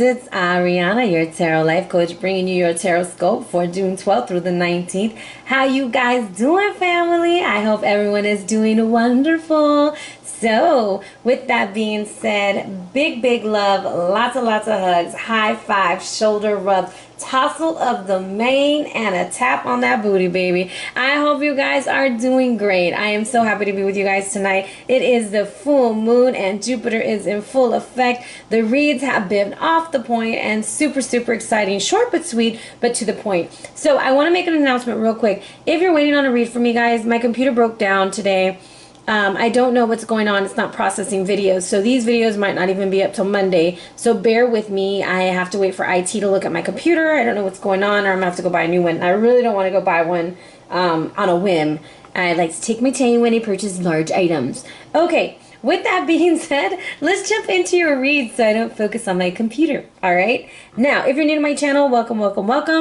it's Arhinna, your tarot life coach, bringing you your tarot scope for June 12th through the 19th. How you guys doing, family? I hope everyone is doing wonderful. So, with that being said, big love, lots of hugs, high five, shoulder rubs, tussle of the mane, and a tap on that booty, baby. I hope you guys are doing great. I am so happy to be with you guys tonight. It is the full moon and Jupiter is in full effect. The reads have been off the point and super exciting. Short but sweet, but to the point. So I want to make an announcement real quick. If you're waiting on a read from me, guys, my computer broke down today. I don't know what's going on. It's not processing videos. So these videos might not even be up till Monday. So bear with me. I have to wait for IT to look at my computer. I don't know what's going on, or I'm going to have to go buy a new one. I really don't want to go buy one on a whim. I like to take my time when I purchase large items. Okay, with that being said, let's jump into your read so I don't focus on my computer. All right? Now, if you're new to my channel, welcome.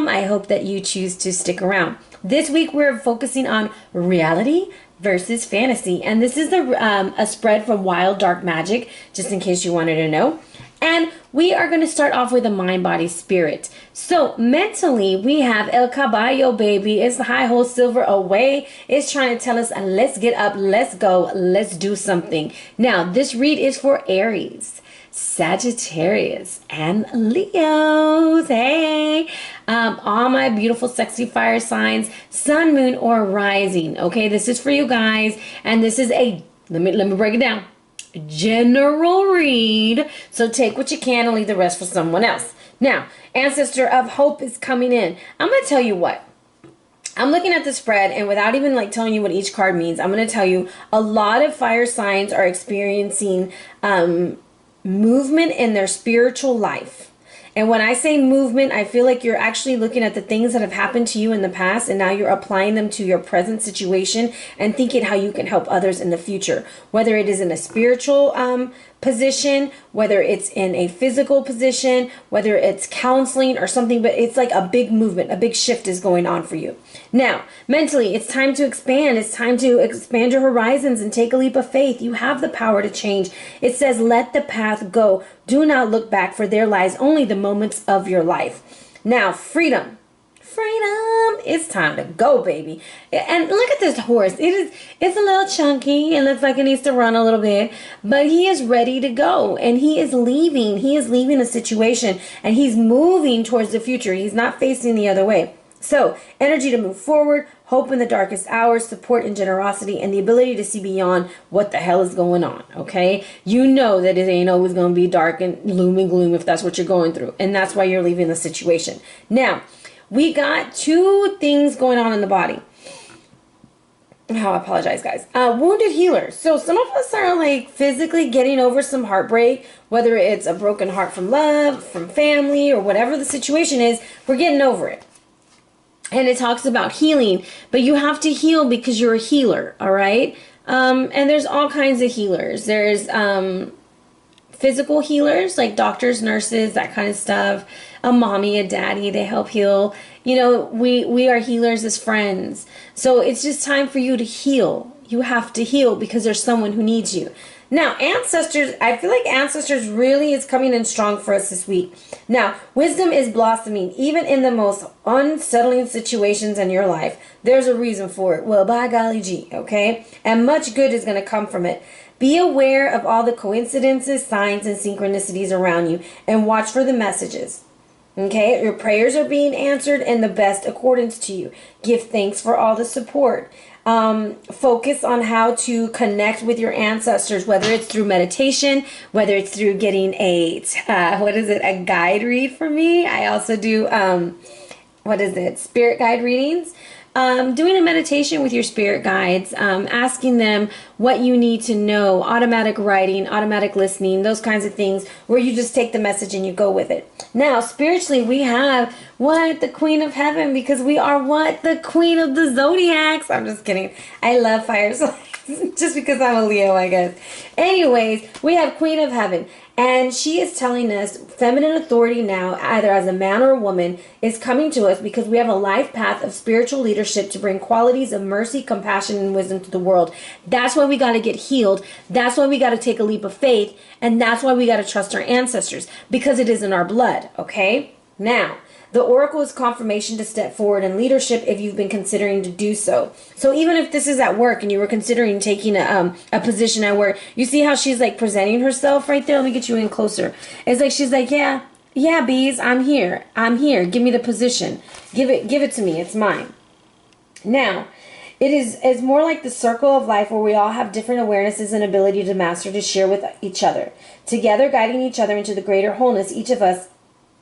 I hope that you choose to stick around. This week, we're focusing on reality versus fantasy, and this is a spread from Wild Dark Magic, just in case you wanted to know. And we are going to start off with a mind, body, spirit. So mentally, we have El Caballo, baby. It's the high hole silver away. It's trying to tell us, let's get up, let's go, let's do something. Now, this read is for Aries, Sagittarius, and Leos. Hey, all my beautiful sexy fire signs, sun, moon, or rising. Okay, this is for you guys, and this is a let me break it down. General read, so take what you can and leave the rest for someone else. Now, Ancestor of Hope is coming in. I'm gonna tell you what. I'm looking at the spread, and without even like telling you what each card means, I'm gonna tell you a lot of fire signs are experiencing movement in their spiritual life. And when I say movement, I feel like you're actually looking at the things that have happened to you in the past, and now you're applying them to your present situation and thinking how you can help others in the future. Whether it is in a spiritual position, whether it's in a physical position, whether it's counseling or something, but it's like a big movement, a big shift is going on for you. Now, mentally, it's time to expand. It's time to expand your horizons and take a leap of faith. You have the power to change. It says, let the path go. Do not look back, for there lies only the moments of your life. Now, freedom. It's time to go, baby. And look at this horse. It's a little chunky. It looks like it needs to run a little bit, but he is ready to go, and he is leaving a situation, and he's moving towards the future. He's not facing the other way. So, energy to move forward, hope in the darkest hours, support and generosity, and the ability to see beyond what the hell is going on, okay? You know that it ain't always going to be dark and gloom and gloom if that's what you're going through, and that's why you're leaving the situation. Now, we got two things going on in the body. Oh, I apologize, guys. Wounded healers. So some of us are like physically getting over some heartbreak, whether it's a broken heart from love, from family, or whatever the situation is, we're getting over it. And it talks about healing, but you have to heal because you're a healer, all right? And there's all kinds of healers. There's physical healers, like doctors, nurses, that kind of stuff. A mommy, a daddy, they help heal. You know, we are healers as friends. So it's just time for you to heal. You have to heal because there's someone who needs you. Now, ancestors, I feel like ancestors really is coming in strong for us this week. Now, wisdom is blossoming, even in the most unsettling situations in your life. There's a reason for it. Well, by golly gee, okay? And much good is going to come from it. Be aware of all the coincidences, signs, and synchronicities around you, and watch for the messages. Okay? Your prayers are being answered in the best accordance to you. Give thanks for all the support. Focus on how to connect with your ancestors, whether it's through meditation, whether it's through getting a guide read for me. I also do spirit guide readings. Doing a meditation with your spirit guides, asking them what you need to know, automatic writing, automatic listening, those kinds of things where you just take the message and you go with it. Now, spiritually, we have What? The Queen of Heaven, because we are what? The Queen of the Zodiacs. I'm just kidding. I love fire signs. Just because I'm a Leo, I guess. Anyways, we have Queen of Heaven. And she is telling us feminine authority now, either as a man or a woman, is coming to us because we have a life path of spiritual leadership to bring qualities of mercy, compassion, and wisdom to the world. That's why we got to get healed. That's why we got to take a leap of faith. And that's why we got to trust our ancestors, because it is in our blood, okay? Now, the oracle is confirmation to step forward in leadership if you've been considering to do so. So even if this is at work and you were considering taking a position at work, you see how she's like presenting herself right there? Let me get you in closer. It's like she's like, yeah, bees, I'm here. Give me the position. Give it to me. It's mine. Now, it's more like the circle of life where we all have different awarenesses and ability to master to share with each other. Together, guiding each other into the greater wholeness, each of us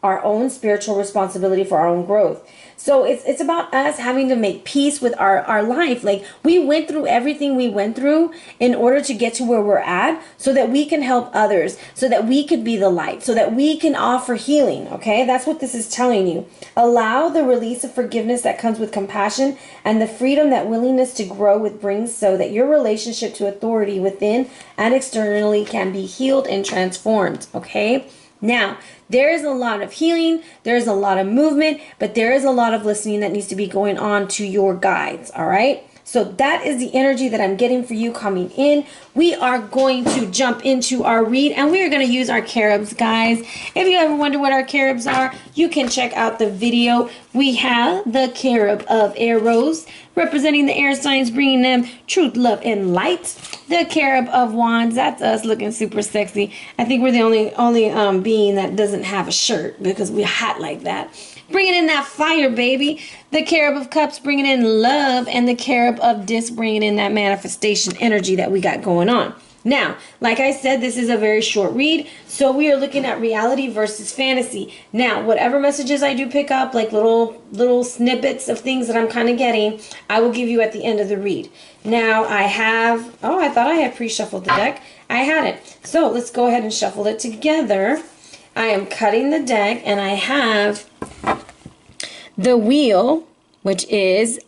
our own spiritual responsibility for our own growth. So it's about us having to make peace with our life. Like, we went through everything we went through in order to get to where we're at, so that we can help others, so that we could be the light, so that we can offer healing. Okay, that's what this is telling you. Allow the release of forgiveness that comes with compassion and the freedom that willingness to grow with brings, so that your relationship to authority within and externally can be healed and transformed. Okay, now, there is a lot of healing, there is a lot of movement, but there is a lot of listening that needs to be going on to your guides, all right? So that is the energy that I'm getting for you coming in. We are going to jump into our read, and we are going to use our carobs, guys. If you ever wonder what our carobs are, you can check out the video. We have the carob of arrows, representing the air signs, bringing them truth, love, and light. The carob of wands, that's us looking super sexy. I think we're the only being that doesn't have a shirt, because we're hot like that. Bringing in that fire, baby. The carob of cups, bringing in love. And the carob of disc, bringing in that manifestation energy that we got going on. Now, like I said, this is a very short read, so we are looking at reality versus fantasy. Now, whatever messages I do pick up, like little snippets of things that I'm kind of getting, I will give you at the end of the read. Now, I have, I thought I had pre-shuffled the deck. I hadn't. So, let's go ahead and shuffle it together. I am cutting the deck, and I have the wheel, which is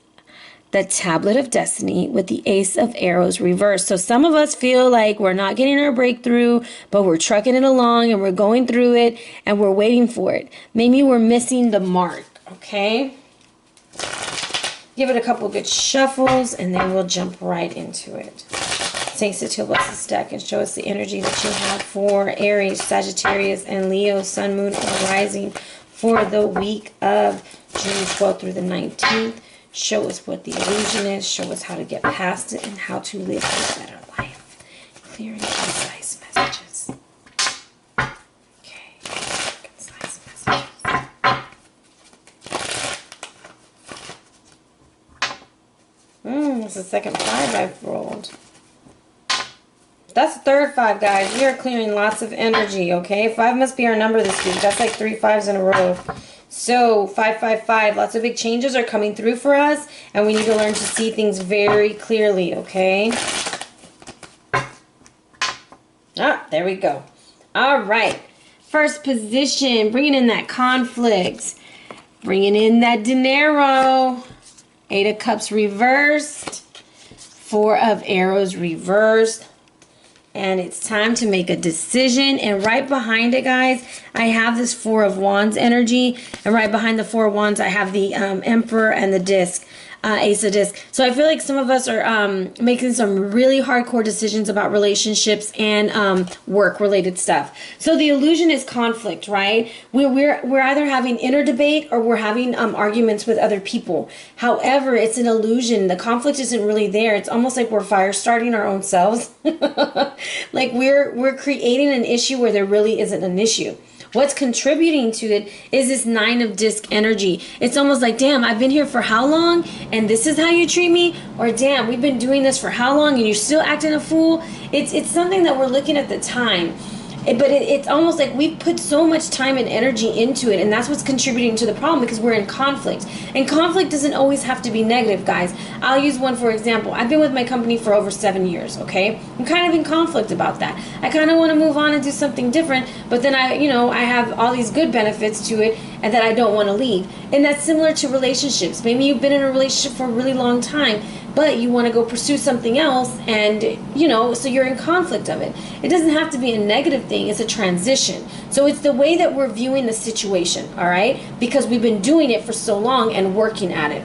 the tablet of destiny with the ace of arrows reversed. So some of us feel like we're not getting our breakthrough, but we're trucking it along and we're going through it and we're waiting for it. Maybe we're missing the mark, okay? Give it a couple good shuffles and then we'll jump right into it. Saint Cecile bless this deck and show us the energy that you have for Aries, Sagittarius, and Leo, Sun, Moon, or Rising for the week of June 12th through the 19th. Show us what the illusion is. Show us how to get past it and how to live a better life. Clear and concise messages. Okay, concise messages. That's the second 5 I've rolled. That's the third 5, guys. We are clearing lots of energy, okay? 5 must be our number this week. That's like 3 5s in a row. So, 555, lots of big changes are coming through for us, and we need to learn to see things very clearly, okay? Ah, there we go. All right. First position, bringing in that conflict. Bringing in that dinero. 8 of Cups reversed. 4 of Arrows reversed. And it's time to make a decision. And right behind it, guys, I have this 4 of Wands energy. And right behind the 4 of Wands, I have the Emperor and the disc, Ace of Disc. So I feel like some of us are making some really hardcore decisions about relationships and work-related stuff. So the illusion is conflict, right? We're either having inner debate or we're having arguments with other people. However, it's an illusion. The conflict isn't really there. It's almost like we're fire starting our own selves. Like we're creating an issue where there really isn't an issue. What's contributing to it is this 9 of disc energy. It's almost like, damn, I've been here for how long? And this is how you treat me? Or damn, we've been doing this for how long and you're still acting a fool? It's something that we're looking at the time. But it's almost like we've put so much time and energy into it, and that's what's contributing to the problem because we're in conflict. And conflict doesn't always have to be negative, guys. I'll use one for example. I've been with my company for over 7 years, okay? I'm kind of in conflict about that. I kind of want to move on and do something different, but then I have all these good benefits to it, and that I don't want to leave. And that's similar to relationships. Maybe you've been in a relationship for a really long time, but you want to go pursue something else, and so you're in conflict of it. It doesn't have to be a negative thing, it's a transition. So it's the way that we're viewing the situation, all right? Because we've been doing it for so long and working at it.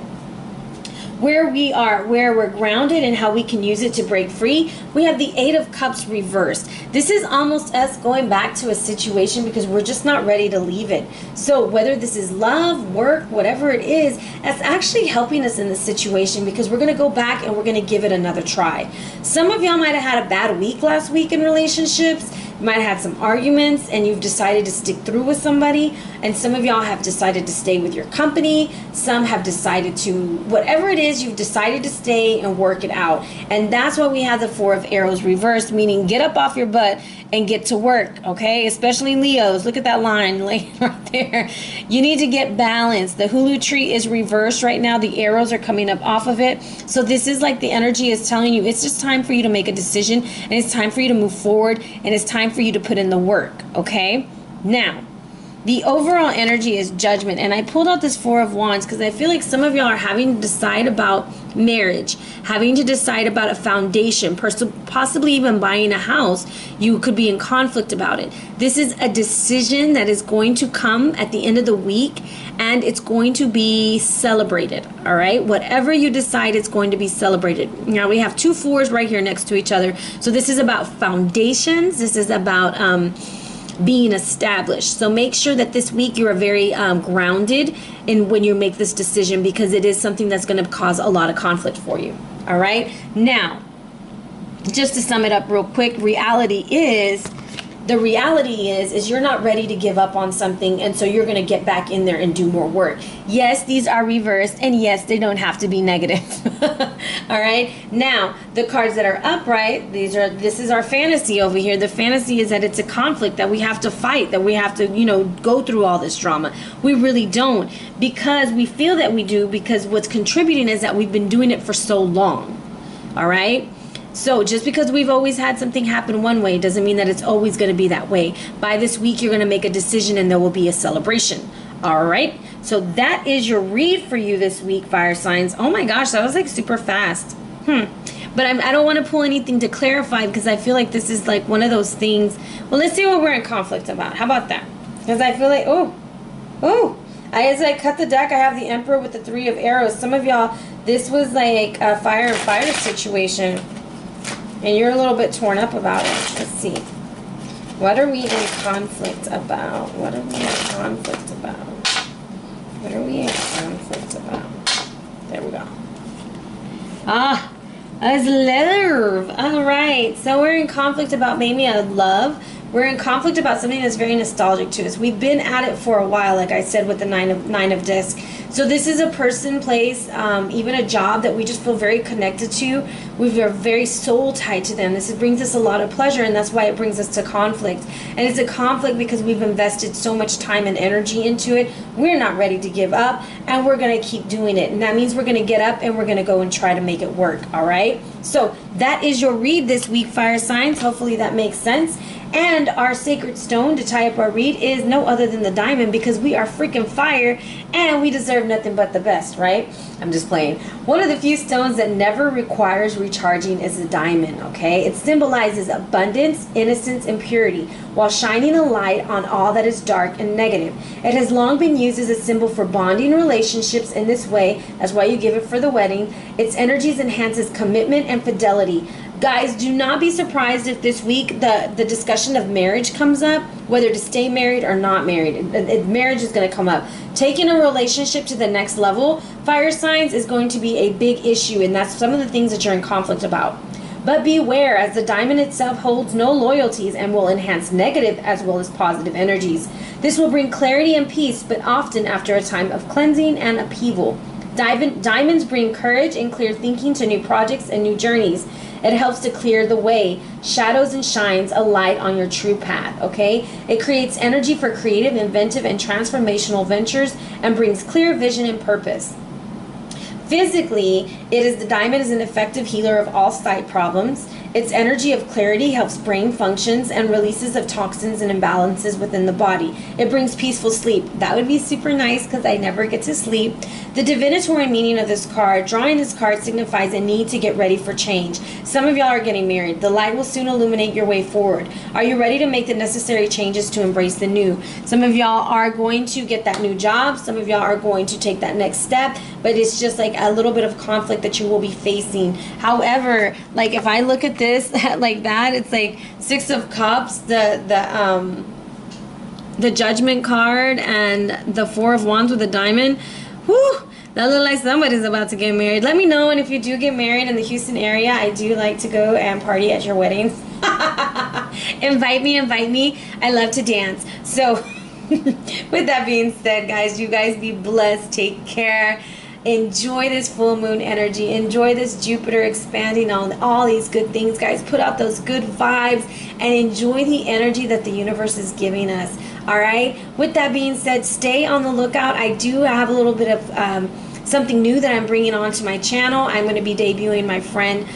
Where we're grounded and how we can use it to break free, we have the Eight of Cups reversed. This is almost us going back to a situation because we're just not ready to leave it. So whether this is love, work, whatever it is, that's actually helping us in the situation, because we're going to go back and we're going to give it another try. Some of y'all might have had a bad week last week in relationships. You might have had some arguments and you've decided to stick through with somebody, and some of y'all have decided to stay with your company. Some have decided to, whatever it is, you've decided to stay and work it out. And that's why we have the Four of Arrows reversed, meaning get up off your butt and get to work, okay? Especially Leos. Look at that line right there. You need to get balanced. The Hulu tree is reversed right now. The arrows are coming up off of it. So this is like the energy is telling you it's just time for you to make a decision, and it's time for you to move forward, and it's time for you to put in the work, okay? Now, the overall energy is Judgment, and I pulled out this Four of Wands because I feel like some of y'all are having to decide about marriage, having to decide about a foundation, possibly even buying a house. You could be in conflict about it. This is a decision that is going to come at the end of the week, and it's going to be celebrated, all right? Whatever you decide, it's going to be celebrated. Now, we have two fours right here next to each other. So this is about foundations. This is about being established. So make sure that this week you are very grounded in when you make this decision, because it is something that's going to cause a lot of conflict for you. All right. Now, just to sum it up real quick, the reality is you're not ready to give up on something, and so you're going to get back in there and do more work. Yes, these are reversed, and yes, they don't have to be negative. All right. Now, the cards that are upright, this is our fantasy over here. The fantasy is that it's a conflict that we have to fight, that we have to, go through all this drama. We really don't, because we feel that we do, because what's contributing is that we've been doing it for so long. All right. So just because we've always had something happen one way doesn't mean that it's always going to be that way. By this week, you're going to make a decision and there will be a celebration. All right. So that is your read for you this week, fire signs. Oh my gosh, that was like super fast. But I don't want to pull anything to clarify, because I feel like this is like one of those things. Well, let's see what we're in conflict about. How about that? Because I feel like, as I cut the deck, I have the Emperor with the Three of Arrows. Some of y'all, this was like a fire and fire situation, and you're a little bit torn up about it. Let's see. What are we in conflict about? What are we in conflict about? What are we in conflict about? There we go. As love. All right. So we're in conflict about maybe a love. We're in conflict about something that's very nostalgic to us. We've been at it for a while, like I said, with the nine of discs. So this is a person, place, even a job that we just feel very connected to. We are very soul tied to them. This brings us a lot of pleasure, and that's why it brings us to conflict. And it's a conflict because we've invested so much time and energy into it. We're not ready to give up, and we're going to keep doing it. And that means we're going to get up and we're going to go and try to make it work. All right. So that is your read this week, fire signs. Hopefully that makes sense. And our sacred stone to tie up our read is no other than the diamond, because we are freaking fire and we deserve nothing but the best, right? I'm just playing. One of the few stones that never requires recharging is the diamond, okay? It symbolizes abundance, innocence, and purity, while shining a light on all that is dark and negative. It has long been used as a symbol for bonding relationships in this way. That's why you give it for the wedding. Its energies enhances commitment and fidelity. Guys, do not be surprised if this week the discussion of marriage comes up, whether to stay married or not married. Marriage is going to come up. Taking a relationship to the next level, fire signs, is going to be a big issue, and that's some of the things that you're in conflict about. But beware, as the diamond itself holds no loyalties and will enhance negative as well as positive energies. This will bring clarity and peace, but often after a time of cleansing and upheaval. Diamonds bring courage and clear thinking to new projects and new journeys. It helps to clear the way, shadows, and shines a light on your true path, okay? It creates energy for creative, inventive, and transformational ventures and brings clear vision and purpose. Physically, the diamond is an effective healer of all sight problems. Its energy of clarity helps brain functions and releases of toxins and imbalances within the body. It brings peaceful sleep. That would be super nice because I never get to sleep. The divinatory meaning of this card, drawing this card signifies a need to get ready for change. Some of y'all are getting married. The light will soon illuminate your way forward. Are you ready to make the necessary changes to embrace the new? Some of y'all are going to get that new job. Some of y'all are going to take that next step, but it's just like a little bit of conflict that you will be facing. However, like if I look at this like that, it's like Six of Cups, the Judgment card, and the Four of Wands with a diamond. Whew, that looks like somebody's about to get married. Let me know, and if you do get married in the Houston area, I do like to go and party at your weddings. Invite me. I love to dance. So with that being said, guys, you guys be blessed. Take care. Enjoy this full moon energy. Enjoy this Jupiter expanding on all these good things, guys. Put out those good vibes and enjoy the energy that the universe is giving us. All right. With that being said, stay on the lookout. I do have a little bit of something new that I'm bringing onto my channel. I'm going to be debuting my friend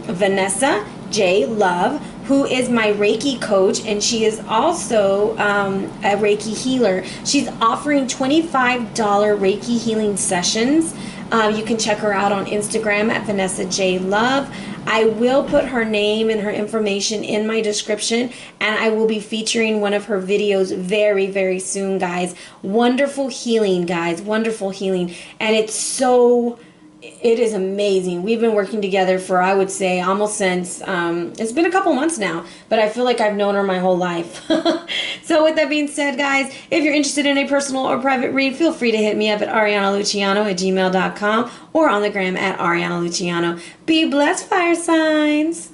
Vanessa J. Love, who is my Reiki coach, and she is also a Reiki healer. She's offering $25 Reiki healing sessions. You can check her out on Instagram at Vanessa J. Love. I will put her name and her information in my description, and I will be featuring one of her videos very, very soon, guys. Wonderful healing, guys. Wonderful healing. And it is amazing. We've been working together for, I would say, almost since, it's been a couple months now, but I feel like I've known her my whole life. So with that being said, guys, if you're interested in a personal or private read, feel free to hit me up at arianaluciano@gmail.com or on the gram at Ariana Luciano. Be blessed, fire signs.